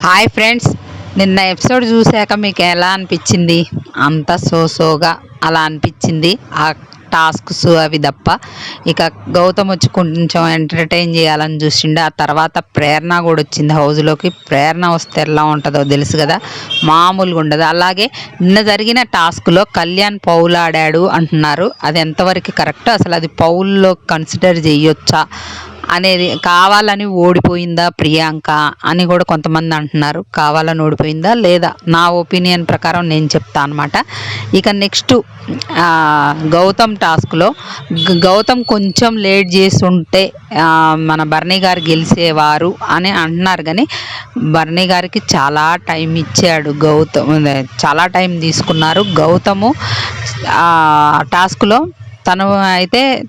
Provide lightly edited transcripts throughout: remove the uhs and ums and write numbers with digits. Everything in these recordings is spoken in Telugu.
హాయ్ ఫ్రెండ్స్, నిన్న ఎపిసోడ్ చూశాక మీకు ఎలా అనిపించింది? అంత సోగా అలా అనిపించింది. ఆ టాస్క్స్ అవి తప్ప ఇక గౌతమ్ వచ్చి కొంచెం ఎంటర్టైన్ చేయాలని చూసిండు. ఆ తర్వాత ప్రేరణ కూడా వచ్చింది హౌస్లోకి. ప్రేరణ వస్తే ఎలా ఉంటుందో తెలుసు కదా, మామూలుగా ఉండదు. అలాగే నిన్న జరిగిన టాస్క్లో కళ్యాణ్ పౌల్ ఆడాడు అంటున్నారు. అది ఎంతవరకు కరెక్ట్? అసలు అది పౌల్లో కన్సిడర్ చేయొచ్చా అనేది, కావాలని ఓడిపోయిందా ప్రియాంక అని కూడా కొంతమంది అంటున్నారు. కావాలని ఓడిపోయిందా లేదా, నా ఒపీనియన్ ప్రకారం నేను చెప్తా అనమాట. ఇక నెక్స్ట్ గౌతమ్ టాస్క్లో గౌతమ్ కొంచెం లేట్ చేసి ఉంటే మన బర్నీ గారు గెలిచేవారు అని అంటున్నారు. కానీ బర్నీ గారికి చాలా టైం ఇచ్చాడు గౌతమ్, చాలా టైం తీసుకున్నారు గౌతము టాస్క్లో.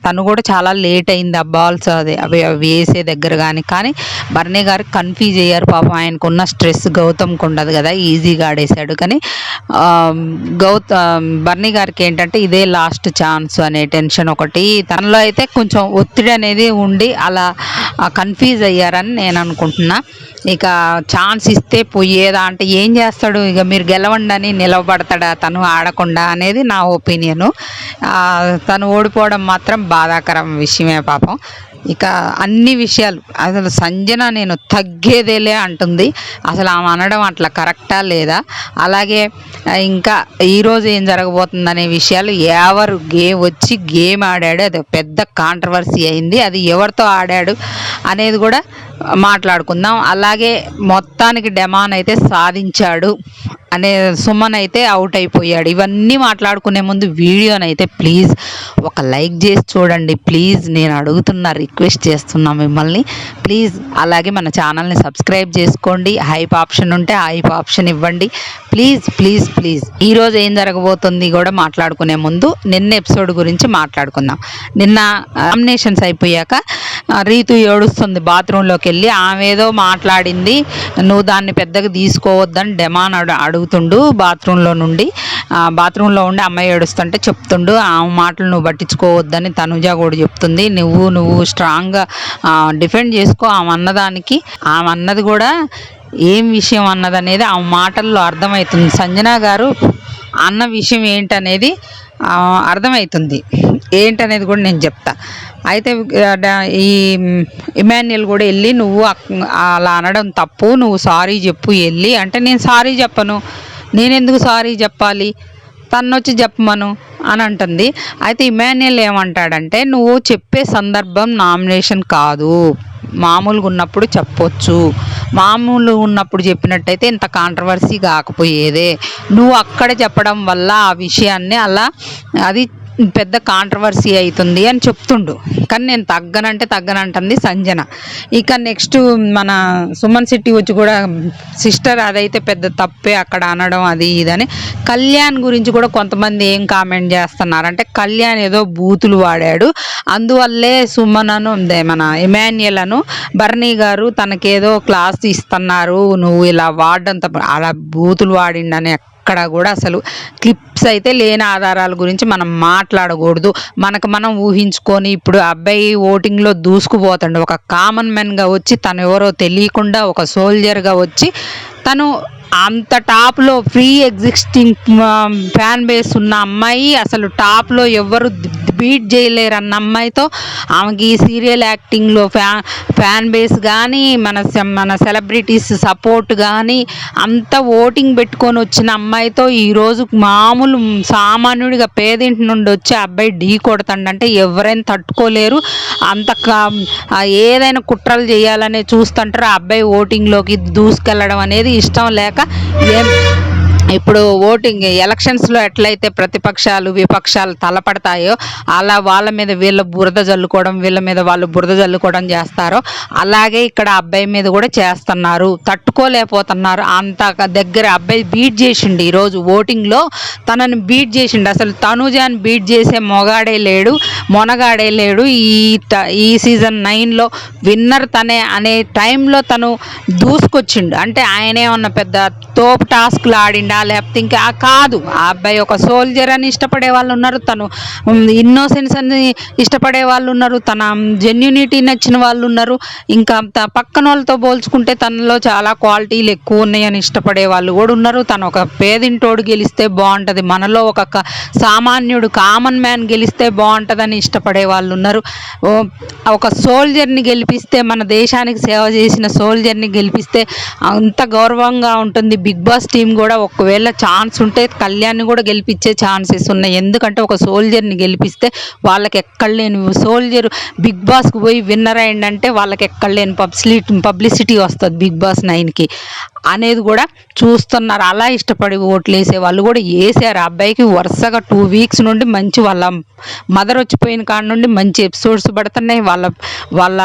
తను కూడా చాలా లేట్ అయింది ఆ బాల్స్ అవి వేసే దగ్గర. కానీ బర్నీ గారికి కన్ఫ్యూజ్ అయ్యారు పాపం. ఆయనకున్న స్ట్రెస్ గౌతమ్కి ఉండదు కదా, ఈజీగా ఆడేశాడు. కానీ బర్నీ గారికి ఏంటంటే ఇదే లాస్ట్ ఛాన్స్ అనే టెన్షన్ ఒకటి, తనలో అయితే కొంచెం ఒత్తిడి అనేది ఉండి అలా కన్ఫ్యూజ్ అయ్యారని నేను అనుకుంటున్నా. ఇక ఛాన్స్ ఇస్తే పోయేదా అంటే ఏం చేస్తాడు, ఇక మీరు గెలవండి అని నిలవబడతాడా తను ఆడకుండా అనేది నా ఒపీనియను. తను ఓడిపోవడం మాత్రం బాధాకరం విషయమే పాపం. ఇక అన్ని విషయాలు అసలు సంజన నేను తగ్గేదేలే అంటుంది. అసలు ఆమె అనడం అట్లా కరెక్టా లేదా? అలాగే ఇంకా ఈరోజు ఏం జరగబోతుందనే విషయాలు, ఎవరు గేమ్ ఆడాడు అది పెద్ద కాంట్రవర్సీ అయింది. అది ఎవరితో ఆడాడు అనేది కూడా మాట్లాడుకుందాం. అలాగే మొత్తానికి డెమాన్ అయితే సాధించాడు అనే, సుమన్ అయితే అవుట్ అయిపోయాడు. ఇవన్నీ మాట్లాడుకునే ముందు వీడియోనైతే ప్లీజ్ ఒక లైక్ చేసి చూడండి ప్లీజ్. నేను అడుగుతున్నా, రిక్వెస్ట్ చేస్తున్నా మిమ్మల్ని ప్లీజ్. అలాగే మన ఛానల్ని సబ్స్క్రైబ్ చేసుకోండి. హైప్ ఆప్షన్ ఉంటే హైప్ ఆప్షన్ ఇవ్వండి ప్లీజ్ ప్లీజ్ ప్లీజ్. ఈరోజు ఏం జరగబోతుంది కూడా మాట్లాడుకునే ముందు నిన్న ఎపిసోడ్ గురించి మాట్లాడుకుందాం. నిన్న నామినేషన్స్ అయిపోయాక రీతు ఏడుస్తుంది బాత్రూంలోకి వెళ్ళి. ఆమె ఏదో మాట్లాడింది, నువ్వు దాన్ని పెద్దగా తీసుకోవద్దని డెమాన్ అడుగుతుండు బాత్రూంలో నుండి. బాత్రూంలో ఉండి అమ్మాయి ఏడుస్తుంటే చెప్తుండు, ఆమె మాటలు నువ్వు పట్టించుకోవద్దని తనుజ కూడా చెప్తుంది. నువ్వు స్ట్రాంగ్గా డిఫెండ్ చేసుకో ఆమె అన్నదానికి. ఆమె అన్నది కూడా ఏం విషయం అన్నదనేది ఆమె మాటల్లో అర్థమవుతుంది. సంజన గారు అన్న విషయం ఏంటనేది అర్థమవుతుంది. ఏంటనేది కూడా నేను చెప్తా. అయితే ఈ ఇమాన్యుయల్ కూడా వెళ్ళి నువ్వు అలా అనడం తప్పు, నువ్వు సారీ చెప్పు వెళ్ళి అంటే, నేను సారీ చెప్పను, నేనెందుకు సారీ చెప్పాలి, తన్నొచ్చి చెప్పమను అని అంటుంది. అయితే ఇమాన్యుయల్ ఏమంటాడంటే, నువ్వు చెప్పే సందర్భం నామినేషన్ కాదు, మామూలుగా ఉన్నప్పుడు చెప్పొచ్చు, మామూలుగా ఉన్నప్పుడు చెప్పినట్టయితే ఇంత కాంట్రవర్సీ కాకపోయేదే, నువ్వు అక్కడ చెప్పడం వల్ల ఆ విషయాన్ని అలా అది పెద్ద కాంట్రవర్సీ అవుతుంది అని చెప్తుండు. కానీ నేను తగ్గనంటుంది సంజన. ఇక నెక్స్ట్ మన సుమన్ శెట్టి వచ్చి కూడా సిస్టర్ అదైతే పెద్ద తప్పే అక్కడ అనడం అది ఇదని. కళ్యాణ్ గురించి కూడా కొంతమంది ఏం కామెంట్ చేస్తున్నారంటే, కళ్యాణ్ ఏదో బూతులు వాడాడు, అందువల్లే సుమనను మన ఇమాన్యుయల్ను బర్నీ గారు తనకేదో క్లాస్ ఇస్తున్నారు, నువ్వు ఇలా వాడడం తప్ప, అలా బూతులు వాడిండని అక్కడ కూడా అసలు క్లిప్స్ అయితే లేని ఆధారాల గురించి మనం మాట్లాడకూడదు. మనం ఊహించుకొని ఇప్పుడు అబ్బాయి ఓటింగ్లో దూసుకుపోతాడు. ఒక కామన్ మ్యాన్గా వచ్చి తను ఎవరో తెలియకుండా ఒక సోల్జర్గా వచ్చి తను అంత టాప్లో ఫ్రీ ఎగ్జిస్టింగ్ ఫ్యాన్ బేస్ ఉన్న అమ్మాయి, అసలు టాప్లో ఎవరు బీట్ చేయలేరు అన్న అమ్మాయితో ఆమెకి సీరియల్ యాక్టింగ్లో ఫ్యాన్ బేస్ కానీ మన సెలబ్రిటీస్ సపోర్ట్ కానీ అంత ఓటింగ్ పెట్టుకొని వచ్చిన అమ్మాయితో ఈరోజు మామూలు సామాన్యుడిగా పేదింటి నుండి వచ్చి అబ్బాయి ఢీ కొడతాడంటే ఎవరైనా తట్టుకోలేరు. అంత ఏదైనా కుట్రలు చేయాలని చూస్తుంటారు. ఆ అబ్బాయి ఓటింగ్లోకి దూసుకెళ్ళడం అనేది ఇష్టం లేక ఇప్పుడు ఓటింగ్ ఎలక్షన్స్లో ఎట్లయితే ప్రతిపక్షాలు విపక్షాలు తలపడతాయో అలా వాళ్ళ మీద వీళ్ళ బురద జల్లుకోవడం, వీళ్ళ మీద వాళ్ళు బురద జల్లుకోవడం చేస్తారో అలాగే ఇక్కడ అబ్బాయి మీద కూడా చేస్తున్నారు. తట్టుకోలేకపోతున్నారు. అంత దగ్గర అబ్బాయి బీట్ చేసిండు ఈరోజు ఓటింగ్లో, తనని బీట్ చేసిండు. అసలు తనుజాని బీట్ చేసే మొనగాడే లేడు. ఈ సీజన్ 9లో విన్నర్ తనే అనే టైంలో తను దూసుకొచ్చిండు. అంటే ఆయనేమన్నా పెద్ద తోపు టాస్క్లు ఆడిండా లేకపోతే ఇంకా కాదు. ఆ అబ్బాయి ఒక సోల్జర్ అని ఇష్టపడే వాళ్ళు ఉన్నారు, తను ఇన్నోసెన్స్ అని ఇష్టపడే వాళ్ళు ఉన్నారు, తన జెన్యూనిటీ నచ్చిన వాళ్ళు ఉన్నారు, ఇంకా పక్కన వాళ్ళతో పోల్చుకుంటే తనలో చాలా క్వాలిటీలు ఎక్కువ ఉన్నాయని ఇష్టపడే వాళ్ళు కూడా ఉన్నారు. తను ఒక పేదింటోడు గెలిస్తే బాగుంటుంది, మనలో ఒక సామాన్యుడు కామన్ మ్యాన్ గెలిస్తే బాగుంటుందని ఇష్టపడే వాళ్ళు ఉన్నారు. ఒక సోల్జర్ని గెలిపిస్తే, మన దేశానికి సేవ చేసిన సోల్జర్ని గెలిపిస్తే అంత గౌరవంగా ఉంటుంది. బిగ్ బాస్ టీం కూడా ఒకవేళ ఛాన్స్ ఉంటే కళ్యాణ్ని కూడా గెలిపించే ఛాన్సెస్ ఉన్నాయి. ఎందుకంటే ఒక సోల్జర్ని గెలిపిస్తే వాళ్ళకి ఎక్కడ లేని సోల్జర్ బిగ్ బాస్కి పోయి విన్నర్ అయిందంటే వాళ్ళకి ఎక్కడ లేని పబ్లిసిటీ వస్తుంది బిగ్ బాస్ 9కి అనేది కూడా చూస్తున్నారు. అలా ఇష్టపడి ఓట్లు వేసే వాళ్ళు కూడా వేసారు. అబ్బాయికి వరుసగా 2 వీక్స్ నుండి మంచి వాళ్ళ మదర్ వచ్చిపోయిన కాడ నుండి మంచి ఎపిసోడ్స్ పడుతున్నాయి. వాళ్ళ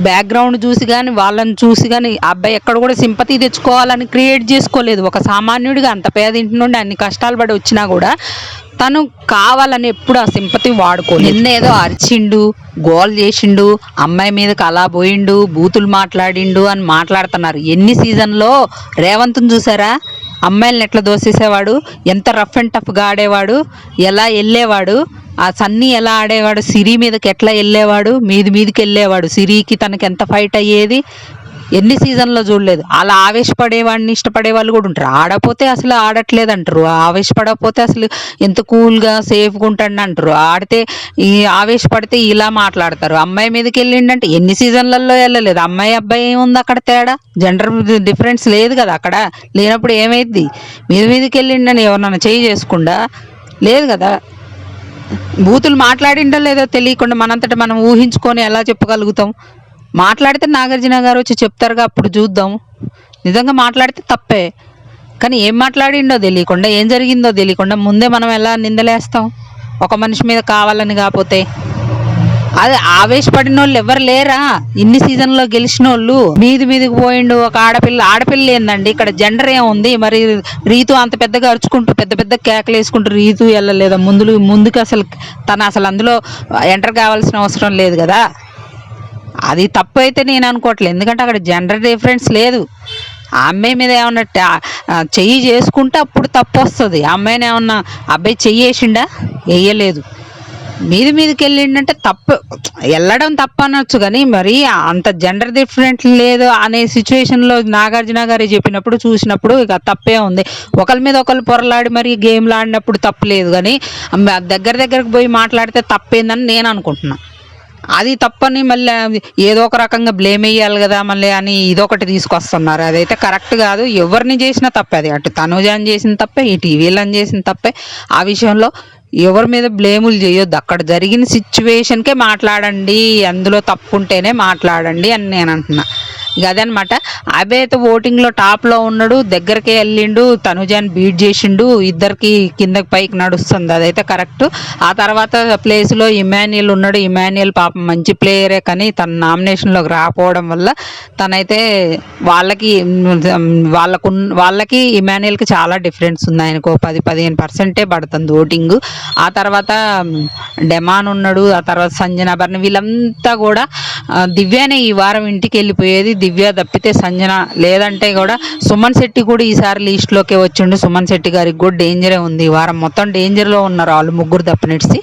బ్యాక్గ్రౌండ్ చూసి కానీ వాళ్ళని చూసి కానీ అబ్బాయి ఎక్కడ కూడా సింపతి తెచ్చుకోవాలని క్రియేట్ చేసుకోలేదు. ఒక సామాన్యుడిగా అంత పేదింటి నుండి అన్ని కష్టాలు పడి వచ్చినా కూడా తను కావాలని ఎప్పుడు ఆ సింపతి వాడుకోలేదు. నిన్నేదో అరిచిండు, గోల్ చేసిండు, అమ్మాయి మీదకి అలా పోయిండు, బూతులు మాట్లాడిండు అని మాట్లాడుతున్నారు. ఎన్ని సీజన్లో రేవంత్ని చూసారా? అమ్మాయిలను ఎట్లా దోసేసేవాడు, ఎంత రఫ్ అండ్ టఫ్గా ఆడేవాడు, ఎలా వెళ్ళేవాడు, ఆ సన్నీ ఎలా ఆడేవాడు, సిరి మీదకి ఎట్లా వెళ్ళేవాడు, మీదికి వెళ్ళేవాడు, సిరికి తనకి ఎంత ఫైట్ అయ్యేది. ఎన్ని సీజన్లో చూడలేదు. అలా ఆవేశపడేవాడిని ఇష్టపడే వాళ్ళు కూడా ఉంటారు. ఆడపోతే అసలు ఆడట్లేదు అంటారు, ఆవేశపడకపోతే అసలు ఎంత కూల్గా సేఫ్గా ఉంటాడు అంటారు. ఆడితే ఈ ఆవేశపడితే ఇలా మాట్లాడతారు. అమ్మాయి మీదకి వెళ్ళిండంటే ఎన్ని సీజన్లలో వెళ్ళలేదు. అమ్మాయి అబ్బాయి ఏముంది అక్కడ తేడా? జెండర్ డిఫరెన్స్ లేదు కదా అక్కడ. లేనప్పుడు ఏమైద్ది? మీదకి వెళ్ళిండని ఎవరన్నా చేయి చేసుకుండా లేదు కదా. బూతులు మాట్లాడిండో లేదో తెలియకుండా మనంతటా మనం ఊహించుకొని ఎలా చెప్పగలుగుతాం? మాట్లాడితే నాగార్జున గారు వచ్చి చెప్తారుగా, అప్పుడు చూద్దాం. నిజంగా మాట్లాడితే తప్పే, కానీ ఏం మాట్లాడిండో తెలియకుండా, ఏం జరిగిందో తెలియకుండా ముందే మనం ఎలా నిందలేస్తాం ఒక మనిషి మీద కావాలని? కాకపోతే అదే ఆవేశపడిన వాళ్ళు ఎవరు లేరా? ఇన్ని సీజన్లో గెలిచిన వాళ్ళు మీదికి పోయిండు. ఒక ఆడపిల్ల ఏందండి ఇక్కడ? జెండర్ ఏముంది మరి? రీతు అంత పెద్దగా అరుచుకుంటూ పెద్ద కేకలు వేసుకుంటూ రీతు వెళ్ళలేదా ముందుకు? అసలు అందులో ఎంటర్ కావాల్సిన అవసరం లేదు కదా. అది తప్పు అయితే నేను అనుకోవట్లేదు, ఎందుకంటే అక్కడ జెండర్ డిఫరెన్స్ లేదు. ఆ అమ్మాయి మీద ఏమన్నా చెయ్యి చేసుకుంటే అప్పుడు తప్పు వస్తుంది. ఆ అమ్మాయిని ఏమన్నా అబ్బాయి చెయ్యి వేసిండా? వేయలేదు. మీదికి వెళ్ళిండంటే తప్పు, వెళ్ళడం తప్పు అనొచ్చు, కానీ మరి అంత జెండర్ డిఫరెంట్ లేదు అనే సిచ్యువేషన్లో నాగార్జున గారు చెప్పినప్పుడు చూసినప్పుడు ఇక తప్పే ఉంది. ఒకరి మీద ఒకరు పొరలాడి మరి గేమ్లు ఆడినప్పుడు తప్పు లేదు, కానీ దగ్గరకు పోయి మాట్లాడితే తప్పేందని నేను అనుకుంటున్నాను. అది తప్పని మళ్ళీ ఏదో ఒక రకంగా బ్లేమ్ వేయాలి కదా మళ్ళీ అని ఇదొకటి తీసుకొస్తున్నారు. అదైతే కరెక్ట్ కాదు. ఎవరిని చేసినా తప్పే అది. అటు తనుజాని చేసిన తప్పే, ఈ టీవీలను చేసిన తప్పే. ఆ విషయంలో ఎవరి మీద బ్లేములు చేయొద్దు. అక్కడ జరిగిన సిచ్యువేషన్కే మాట్లాడండి, అందులో తప్పు ఉంటేనే మాట్లాడండి అని నేను అంటున్నా. ఇక అదనమాట. అబ్బాయి అయితే ఓటింగ్లో టాప్లో ఉన్నాడు, దగ్గరికే వెళ్ళిండు, తనుజాని బీట్ చేసిండు, ఇద్దరికి కిందకి పైకి నడుస్తుంది, అదైతే కరెక్ట్. ఆ తర్వాత ప్లేస్లో ఇమాన్యుయల్ ఉన్నాడు. ఇమాన్యుయల్ పాపం మంచి ప్లేయరే, కానీ తన నామినేషన్లోకి రాకపోవడం వల్ల తనైతే వాళ్ళకి ఇమాన్యుయల్కి చాలా డిఫరెన్స్ ఉంది. ఆయనకు 10-15% పడుతుంది ఓటింగ్. ఆ తర్వాత డెమాన్ ఉన్నాడు, ఆ తర్వాత సంజన బర్ని, వీళ్ళంతా కూడా దివ్యానే ఈ వారం ఇంటికి వెళ్ళిపోయేది. దివ్య తప్పితే సంజన, లేదంటే కూడా సుమన్ శెట్టి కూడా ఈసారి లిస్ట్లోకి వచ్చిండు. సుమన్ శెట్టి గారికి కూడా డేంజరే ఉంది. ఈ వారం మొత్తం డేంజర్లో ఉన్నారు వాళ్ళు ముగ్గురు తప్పినట్సి.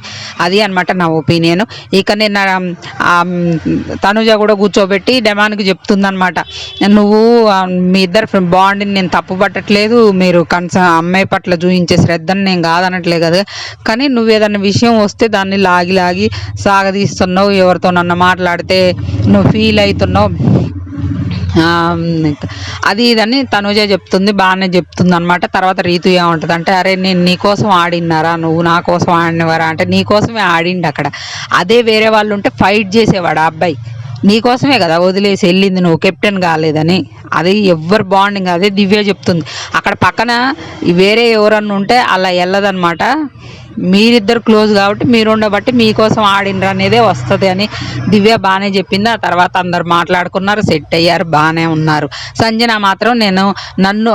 అది అనమాట నా ఒపీనియన్. ఇక నిన్న తనుజ కూడా కూర్చోబెట్టి డెమాన్కి చెప్తుందనమాట, నువ్వు మీ ఇద్దరు బాండ్ని నేను తప్పు పట్టట్లేదు, మీరు అమ్మాయి పట్ల చూపించే శ్రద్ధని నేను కాదనట్లే కదా, కానీ నువ్వు ఏదన్నా విషయం వస్తే దాన్ని లాగి సాగదీస్తున్నావు, ఎవరితోనన్నా మాట్లాడితే నువ్వు ఫీల్ అవుతున్నావు, అది ఇదని తనుజ చెప్తుంది. బాగానే చెప్తుంది అనమాట. తర్వాత రీతు ఏముంటుంది అంటే, అరే నేను నీకోసం ఆడినారా, నువ్వు నా కోసం ఆడినవారా అంటే, నీకోసమే ఆడిండు అక్కడ. అదే వేరే వాళ్ళు ఉంటే ఫైట్ చేసేవాడు ఆ అబ్బాయి. నీకోసమే కదా వదిలేసి వెళ్ళింది, నువ్వు కెప్టెన్ కాలేదని. అది ఎవరు బాండింగ్, అదే దివ్య చెప్తుంది. అక్కడ పక్కన వేరే ఎవరన్నా ఉంటే అలా వెళ్ళదనమాట. మీరిద్దరు క్లోజ్ కాబట్టి మీరు ఉండబట్టి మీకోసం ఆడినరు అనేదే వస్తుంది అని దివ్య బాగానే చెప్పింది. ఆ తర్వాత అందరు మాట్లాడుకున్నారు, సెట్ అయ్యారు, బాగానే ఉన్నారు. సంజన మాత్రం నన్ను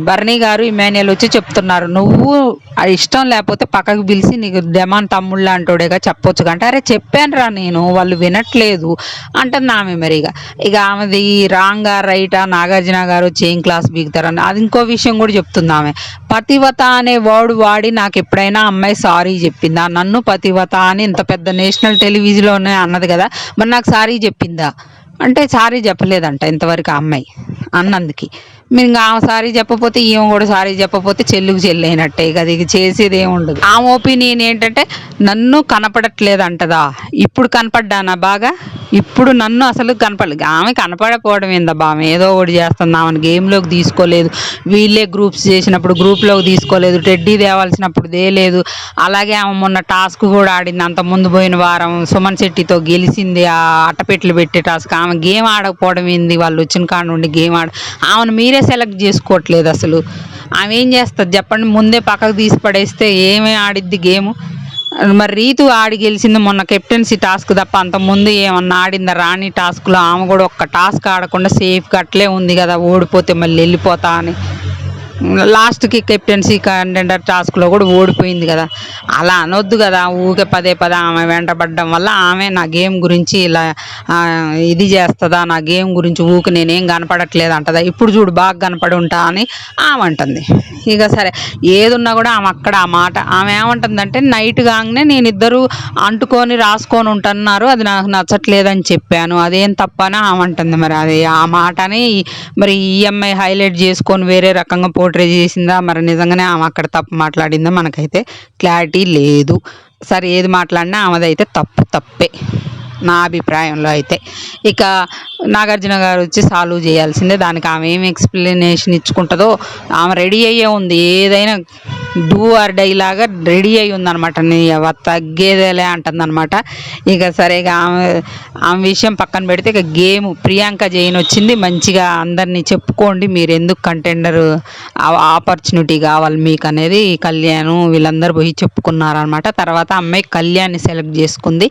బర్నీ గారు ఇమాన్యుయల్ వచ్చి చెప్తున్నారు, నువ్వు ఇష్టం లేకపోతే పక్కకు పిలిచి నీకు డెమాన్ తమ్ముళ్ళ అంటోడేగా చెప్పొచ్చు కంటే, అరే చెప్పానురా నేను, వాళ్ళు వినట్లేదు అంటుంది ఆమె. మరి ఇక ఆమెది రాంగా రైటా, నాగార్జున గారు చేయింగ్ క్లాస్ బీగుతారని అది ఇంకో విషయం కూడా చెప్తుంది ఆమె. పతివత అనే వర్డ్ వాడి నాకు ఎప్పుడైనా అమ్మాయి సారీ చెప్పిందా? నన్ను పతివత అని ఇంత పెద్ద నేషనల్ టెలివిజన్లోనే అన్నది కదా, మరి నాకు సారీ చెప్పిందా అంటే సారీ చెప్పలేదంట ఇంతవరకు ఆ అమ్మాయి అన్నందుకి. మీరు ఇంకా ఆమె సారీ చెప్పపోతే ఈమె కూడా సారీ చెప్పపోతే చెల్లుకు చెల్లైనట్టే. ఇక అది చేసేది ఏముండదు. ఆమె ఒపీనియన్ ఏంటంటే నన్ను కనపడట్లేదు అంటదా. ఇప్పుడు కనపడ్డానా బాగా? ఇప్పుడు నన్ను అసలు కనపడలేదు. ఆమె కనపడకపోవడం ఏందబ్బా, ఆమె ఏదో ఒకటి చేస్తుంది. ఆమెను గేమ్లోకి తీసుకోలేదు, వీళ్ళే గ్రూప్స్ చేసినప్పుడు గ్రూప్లోకి తీసుకోలేదు, టెడ్డీ తేవాల్సినప్పుడు తేలేదు. అలాగే ఆమె మొన్న టాస్క్ కూడా ఆడింది, అంత ముందు పోయిన వారం సుమన్ శెట్టితో గెలిచింది ఆ అట్టపెట్లు పెట్టే టాస్క్. ఆమె గేమ్ ఆడకపోవడం ఏంది? వాళ్ళు వచ్చిన కాడ నుండి గేమ్ ఆమెను మీరే సెలెక్ట్ చేసుకోవట్లేదు అసలు. ఆమె ఏం చేస్తుంది చెప్పండి? ముందే పక్కకు తీసి పడేస్తే ఏమే ఆడిద్ది గేము? మరి రీతు ఆడి గెలిచింది మొన్న కెప్టెన్సీ టాస్క్ తప్ప అంతకుముందు ఏమన్నా ఆడిందా? రాణి టాస్క్లో ఆమె కూడా ఒక్క టాస్క్ ఆడకుండా సేఫ్గా అట్లే ఉంది కదా, ఓడిపోతే మళ్ళీ వెళ్ళిపోతా అని. లాస్ట్కి కెప్టెన్సీ కంటెండర్ టాస్క్లో కూడా ఓడిపోయింది కదా. అలా అనొద్దు కదా, ఊకే పదే పదే ఆమె వెంటబడడం వల్ల ఆమె నా గేమ్ గురించి ఇలా ఇది చేస్తుందా, నా గేమ్ గురించి ఊకే నేనేం కనపడట్లేదు అంటదా. ఇప్పుడు చూడు బాగా కనపడి ఉంటా అని ఆమె అంటుంది. ఇక సరే ఏదున్నా కూడా ఆమె అక్కడ ఆ మాట ఆమె ఏమంటుందంటే, నైట్ కాగానే నేను ఇద్దరు అంటుకొని రాసుకొని ఉంటున్నారు, అది నాకు నచ్చట్లేదని చెప్పాను, అదేం తప్పని ఆమె అంటుంది. మరి అది ఆ మాటని మరి ఈఎంఐ హైలైట్ చేసుకొని వేరే రకంగా పోర్ట్రే చేసిందా, మరి నిజంగానే ఆమె అక్కడ తప్పు మాట్లాడిందా మనకైతే క్లారిటీ లేదు. సరే ఏది మాట్లాడినా ఆమెదైతే తప్పే నా అభిప్రాయంలో అయితే. ఇక నాగార్జున గారు వచ్చి సాల్వ్ చేయాల్సిందే, దానికి ఆమె ఏమి ఎక్స్ప్లెనేషన్ ఇచ్చుకుంటుందో. ఆమె రెడీ అయ్యే ఉంది, ఏదైనా డూ ఆర్ డై లాగా రెడీ అయ్యి ఉందనమాట. నీ తగ్గేదేలే అంటుందన్నమాట. ఇక సరే ఇక ఆమె విషయం పక్కన పెడితే ఇక గేమ్ ప్రియాంక జైన్ వచ్చింది. మంచిగా అందరినీ చెప్పుకోండి, మీరు ఎందుకు కంటెండర్ ఆపర్చునిటీ కావాలి మీకు అనేది కళ్యాణ్ వీళ్ళందరూ పోయి చెప్పుకున్నారనమాట. తర్వాత అమ్మాయి కళ్యాణ్ని సెలెక్ట్ చేసుకుంది.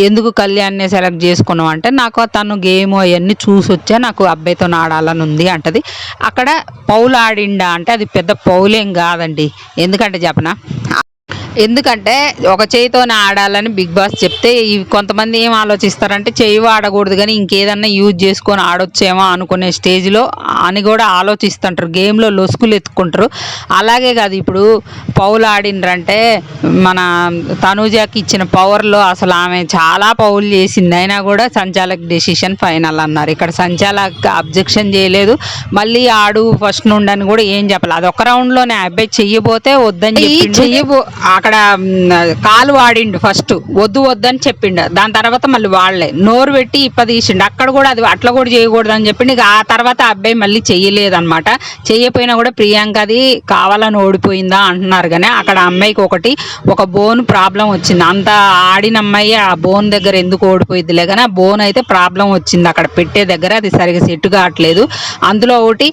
ఎందుకు కళ్యాణ్ని సెలెక్ట్ చేసుకున్నాం అంటే, నాకు తను గేమ్ అవన్నీ చూసి వచ్చా, నాకు అబ్బాయితో ఆడాలని ఉంది అంటది. అక్కడ పౌలు ఆడిండా అంటే అది పెద్ద పౌలేం కాదండి. ఎందుకంటే చెప్పనా, ఎందుకంటే ఒక చేయితోనే ఆడాలని బిగ్ బాస్ చెప్తే కొంతమంది ఏం ఆలోచిస్తారంటే చెయ్యి ఆడకూడదు కానీ ఇంకేదన్నా యూజ్ చేసుకొని ఆడొచ్చేమో అనుకునే స్టేజ్లో అని కూడా ఆలోచిస్తుంటారు, గేమ్లో లొసుకులు ఎత్తుకుంటారు. అలాగే కాదు, ఇప్పుడు పౌలు ఆడినరంటే మన తనూజాకి ఇచ్చిన పవర్లో అసలు ఆమె చాలా పౌలు చేసింది, అయినా కూడా సంచాలక్ డెసిషన్ ఫైనల్ అన్నారు. ఇక్కడ సంచాలక్ అబ్జెక్షన్ చేయలేదు, మళ్ళీ ఆడు ఫస్ట్ నుండి అని కూడా ఏం చెప్పలేదు. అది ఒక రౌండ్లోనే అబ్బాయి చెయ్యబోతే వద్దని అక్కడ కాలు వాడిండు, ఫస్ట్ వద్దు వద్దని చెప్పిండు, దాని తర్వాత మళ్ళీ వాళ్ళే నోరు పెట్టి తీసిండు. అక్కడ కూడా అది అట్లా కూడా చేయకూడదు అని చెప్పిండు. ఇక ఆ తర్వాత అబ్బాయి మళ్ళీ చెయ్యలేదన్నమాట. చెయ్యపోయినా కూడా ప్రియాంక అది కావాలని ఓడిపోయిందా అంటున్నారు. కానీ అక్కడ అమ్మాయికి ఒక బోన్ ప్రాబ్లం వచ్చింది. అంత ఆడిన అమ్మాయి ఆ బోన్ దగ్గర ఎందుకు ఓడిపోయిద్దిలే, కానీ ఆ బోన్ అయితే ప్రాబ్లం వచ్చింది అక్కడ పెట్టే దగ్గర, అది సరిగా సెట్ కావట్లేదు. అందులో ఒకటి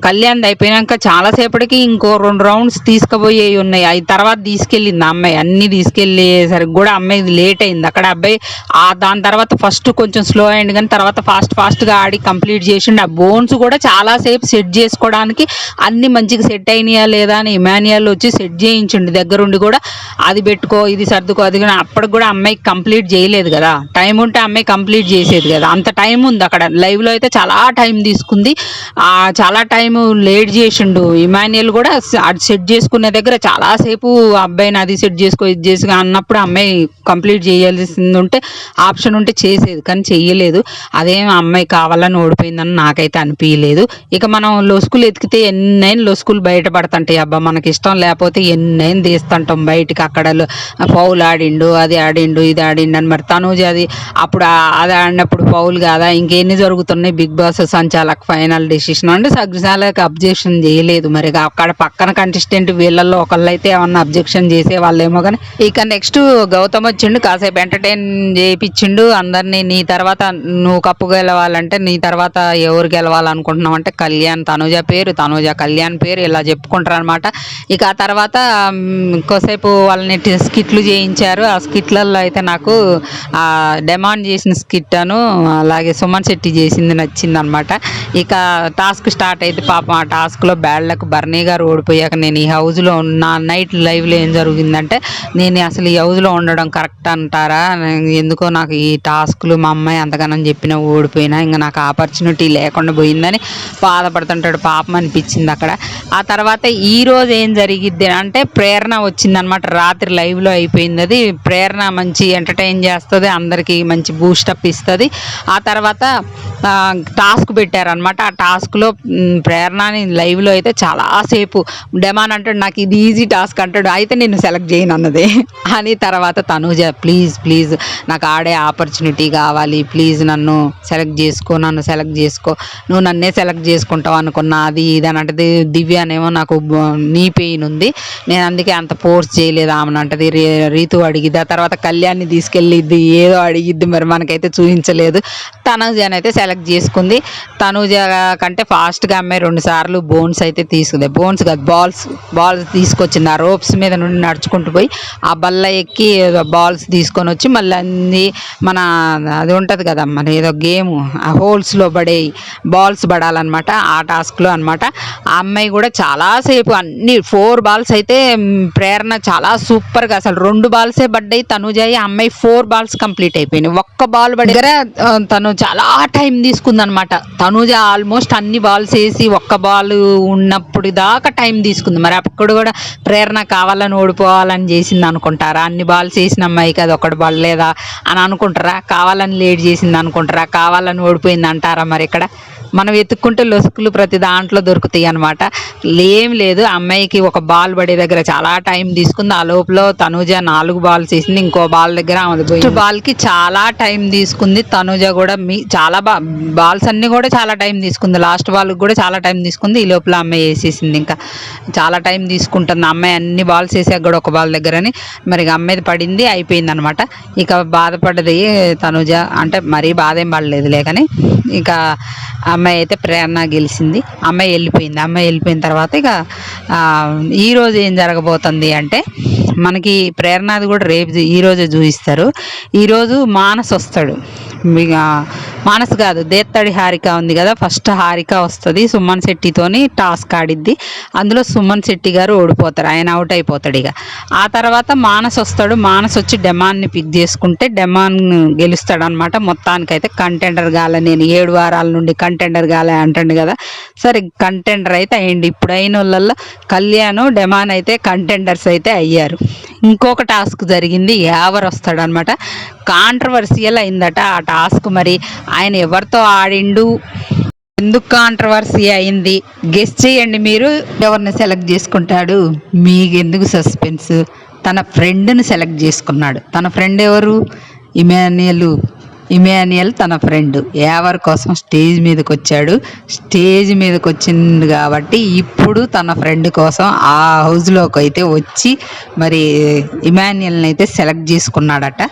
కళ్యాణ్ అయిపోయినాక చాలాసేపటికి ఇంకో 2 రౌండ్స్ తీసుకుపోయేవి ఉన్నాయి, అవి తర్వాత తీసుకెళ్ళింది అమ్మాయి. అన్ని తీసుకెళ్ళేసరికి కూడా అమ్మాయి లేట్ అయింది. అక్కడ అబ్బాయి దాని తర్వాత ఫస్ట్ కొంచెం స్లో అయింది, కానీ తర్వాత ఫాస్ట్గా ఆడి కంప్లీట్ చేసిండు. ఆ బోన్స్ కూడా చాలాసేపు సెట్ చేసుకోవడానికి అన్ని మంచిగా సెట్ అయినాయా లేదా అని ఇమాన్యుయల్ వచ్చి సెట్ చేయించండి దగ్గరుండి కూడా, అది పెట్టుకో ఇది సర్దుకో అది. అప్పటికి కూడా అమ్మాయికి కంప్లీట్ చేయలేదు కదా, టైం ఉంటే అమ్మాయి కంప్లీట్ చేసేది కదా, అంత టైం ఉంది అక్కడ. లైవ్లో అయితే చాలా టైం తీసుకుంది, చాలా టైం లేట్ చేసిండు ఇమాన్యుయల్ కూడా. అది సెట్ చేసుకునే దగ్గర చాలాసేపు అబ్బాయిని అది సెట్ చేసుకో ఇది చేసి అన్నప్పుడు అమ్మాయి కంప్లీట్ చేయాల్సింది ఉంటే ఆప్షన్ ఉంటే చేసేది, కానీ చెయ్యలేదు. అదేం అమ్మాయి కావాలని ఓడిపోయిందని నాకైతే అనిపించలేదు. ఇక మనం లొసుకులు ఎతికితే ఎన్నైనా లొసుకులు బయటపడుతుంటాయి అబ్బా, మనకి ఇష్టం లేకపోతే ఎన్నైనా తీస్తుంటాం బయటికి. అక్కడ పౌలు ఆడిండు, అది ఆడిండు, ఇది ఆడిండు అని. మరి తనూజ అది అప్పుడు అది ఆడినప్పుడు పౌలు కాదా? ఇంకెన్ని జరుగుతున్నాయి బిగ్ బాస్ సంచాలక్ ఫైనల్ డెసిషన్ అంటే సంచాలక్ అబ్జెక్షన్ చేయలేదు. మరి అక్కడ పక్కన కంటెస్టెంట్ వీళ్ళల్లో ఒకళ్ళైతే ఏమన్నా అబ్జెక్షన్ కాంపిటీషన్ చేసే వాళ్ళేమో కానీ ఇక నెక్స్ట్ గౌతమ్ వచ్చిండు, కాసేపు ఎంటర్టైన్ చేయించిండు అందరినీ. నీ తర్వాత నువ్వు కప్పు గెలవాలంటే నీ తర్వాత ఎవరు గెలవాలనుకుంటున్నావు అంటే కళ్యాణ్, తనుజ పేరు, తనుజ కళ్యాణ్ పేరు ఇలా చెప్పుకుంటారు అనమాట. ఇక ఆ తర్వాత కొద్దిసేపు వాళ్ళని స్కిట్లు చేయించారు. ఆ స్కిట్లలో అయితే నాకు డిమాండ్ చేసిన స్కిట్ అను అలాగే సుమన్ శెట్టి చేసింది నచ్చింది అనమాట. ఇక టాస్క్ స్టార్ట్ అయితే పాపం ఆ టాస్క్లో బ్యాడ్ లక్ బర్నీ గారు ఓడిపోయాక నేను ఈ హౌస్లో ఉన్న నైట్ లైవ్లో ఏం జరిగిందంటే నేను అసలు ఈ హౌస్లో ఉండడం కరెక్ట్ అంటారా, ఎందుకో నాకు ఈ టాస్క్లు మా అమ్మాయి అంతగానో చెప్పినా ఓడిపోయినా ఇంకా నాకు ఆపర్చునిటీ లేకుండా పోయిందని బాధపడుతుంటాడు, పాపం అనిపించింది అక్కడ. ఆ తర్వాత ఈరోజు ఏం జరిగిద్ది అంటే ప్రేరణ వచ్చిందనమాట. రాత్రి లైవ్లో అయిపోయింది అది. ప్రేరణ మంచి ఎంటర్టైన్ చేస్తుంది, అందరికీ మంచి బూస్టప్ ఇస్తుంది. ఆ తర్వాత టాస్క్ పెట్టారనమాట. ఆ టాస్క్లో ప్రేరణని లైవ్లో అయితే చాలాసేపు డెమాన్ అంటాడు నాకు ఇది ఈజీ టాస్క్ అంటాడు, అయితే నేను సెలెక్ట్ చేయను అన్నదే అని. తర్వాత తనూజ ప్లీజ్ ప్లీజ్ నాకు ఆడే ఆపర్చునిటీ కావాలి, ప్లీజ్ నన్ను సెలెక్ట్ చేసుకో, నువ్వు నన్నే సెలెక్ట్ చేసుకుంటావు అనుకున్నా అది ఇది అని అంటది. దివ్య అనేమో నాకు నీ పెయిన్ ఉంది, నేను అందుకే అంత ఫోర్స్ చేయలేదు ఆమెను అంటది. రీతు అడిగిద్ది. ఆ తర్వాత కళ్యాణ్ని తీసుకెళ్ళిద్ది, ఏదో అడిగిద్ది మరి మనకైతే చూపించలేదు. తనూజని అయితే సెలెక్ట్ చేసుకుంది. తనూజ కంటే ఫాస్ట్గా అమ్మాయి 2 సార్లు బోన్స్ అయితే తీసుకుంది, బోన్స్ కాదు బాల్స్ తీసుకొచ్చింది. ఆ రోప్స్ మీద నుండి నడుచుకుంటూ పోయి ఆ బల్ల ఎక్కి బాల్స్ తీసుకొని వచ్చి మళ్ళీ అన్ని మన అది ఉంటుంది కదా మన ఏదో గేమ్ ఆ హోల్స్లో పడే బాల్స్ పడాలన్నమాట ఆ టాస్క్లో అనమాట. ఆ అమ్మాయి కూడా చాలాసేపు అన్ని 4 బాల్స్ అయితే ప్రేరణ చాలా సూపర్గా అసలు 2 బాల్సే పడ్డాయి తనూజాయి, ఆ అమ్మాయి 4 బాల్స్ కంప్లీట్ అయిపోయినాయి. ఒక్క బాల్ పడి దగ్గర తను చాలా టైం తీసుకుందనమాట. తనూజ ఆల్మోస్ట్ అన్ని బాల్స్ వేసి ఒక్క బాల్ ఉన్నప్పుడు దాకా టైం తీసుకుంది. మరి అప్పుడు కూడా ప్రేరణ కావాలని ఓడిపోవాలని చేసింది అనుకుంటారా? అన్ని బాల్స్ వేసిన అమ్మాయికి అది ఒకటి పడలేదా అని అనుకుంటారా? కావాలని లేట్ చేసింది అనుకుంటారా? కావాలని ఓడిపోయింది అంటారా? మరి ఇక్కడ మనం వెతుక్కుంటే లొసుకులు ప్రతి దాంట్లో దొరుకుతాయి అనమాట. ఏం లేదు, అమ్మాయికి ఒక బాల్ పడే దగ్గర చాలా టైం తీసుకుంది. ఆ లోపల తనూజ 4 బాల్స్ వేసింది, ఇంకో బాల్ దగ్గర ఆమె బాల్కి చాలా టైం తీసుకుంది. తనూజ కూడా చాలా బాల్స్ అన్నీ కూడా చాలా టైం తీసుకుంది, లాస్ట్ బాల్కి కూడా చాలా టైం తీసుకుంది. ఈ లోపల అమ్మాయి వేసేసింది. ఇంకా చాలా టైం తీసుకుంటుంది అమ్మాయి అన్ని బాల్స్ వేసాక కూడా ఒక బాల్ దగ్గరని. మరి అమ్మాయిది పడింది, అయిపోయింది అనమాట. ఇక బాధపడ్డది తనూజ, అంటే మరీ బాధ ఏం పడలేదులే కానీ. ఇక అమ్మాయి అయితే ప్రేరణ గెలిచింది, అమ్మాయి వెళ్ళిపోయింది. అమ్మాయి వెళ్ళిపోయిన తర్వాత ఇక ఈరోజు ఏం జరగబోతుంది అంటే మనకి ప్రేరణది కూడా రేపు ఈరోజే చూపిస్తారు. ఈరోజు మానస్ వస్తాడు, మానస్ కాదు దేత్తడి హారిక ఉంది కదా, ఫస్ట్ హారిక వస్తుంది సుమన్ శెట్టితోని టాస్క్ ఆడిద్ది. అందులో సుమన్ శెట్టి గారు ఓడిపోతారు, ఆయన అవుట్ అయిపోతాడు. ఇక ఆ తర్వాత మానస్ వస్తాడు, మానస్ వచ్చి డెమాన్ని పిక్ చేసుకుంటే డెమాన్ గెలుస్తాడు అనమాట. మొత్తానికైతే కంటెండర్ గాల, నేను 7 వారాల నుండి కంటెండర్ గాలే అంటాడు కదా, సరే కంటెండర్ అయితే అయ్యింది. ఇప్పుడు అయిన వాళ్ళల్లో కళ్యాణ్ డెమాన్ అయితే కంటెండర్స్ అయితే అయ్యారు. ఇంకొక టాస్క్ జరిగింది, యావర్ వస్తాడు అనమాట. కాంట్రవర్సియల్ అయిందట ఆ టాస్క్. మరి ఆయన ఎవరితో ఆడిండు, ఎందుకు కాంట్రవర్సీ అయింది గెస్ చేయండి మీరు. ఎవరిని సెలెక్ట్ చేసుకుంటాడు, మీకు ఎందుకు సస్పెన్స్? తన ఫ్రెండ్ని సెలెక్ట్ చేసుకున్నాడు. తన ఫ్రెండ్ ఎవరు? ఇమాన్యుయల్ తన ఫ్రెండ్ యావర్ కోసం స్టేజ్ మీదకి వచ్చాడు. స్టేజ్ మీదకి వచ్చింది కాబట్టి ఇప్పుడు తన ఫ్రెండ్ కోసం ఆ హౌస్లోకి అయితే వచ్చి మరి ఇమాన్యుయల్ని అయితే సెలెక్ట్ చేసుకున్నాడట.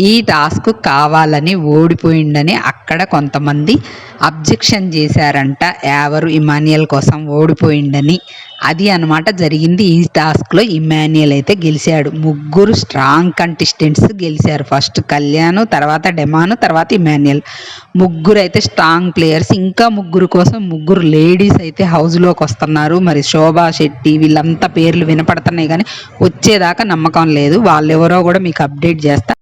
ఈ టాస్క్ కావాలని ఓడిపోయిండని అక్కడ కొంతమంది అబ్జెక్షన్ చేశారంట, యావరు ఇమాన్యుయల్ కోసం ఓడిపోయిండని. అది అనమాట జరిగింది. ఈ టాస్క్లో ఇమాన్యుయల్ అయితే గెలిచాడు. 3 స్ట్రాంగ్ కంటెస్టెంట్స్ గెలిచారు. ఫస్ట్ కళ్యాణ్, తర్వాత డెమాన్, తర్వాత ఇమాన్యుయల్. 3 అయితే స్ట్రాంగ్ ప్లేయర్స్. ఇంకా 3 కోసం 3 లేడీస్ అయితే హౌస్లోకి వస్తున్నారు. మరి శోభా శెట్టి వీళ్ళంతా పేర్లు వినపడుతున్నాయి కానీ వచ్చేదాకా నమ్మకం లేదు. వాళ్ళెవరో కూడా మీకు అప్డేట్ చేస్తా.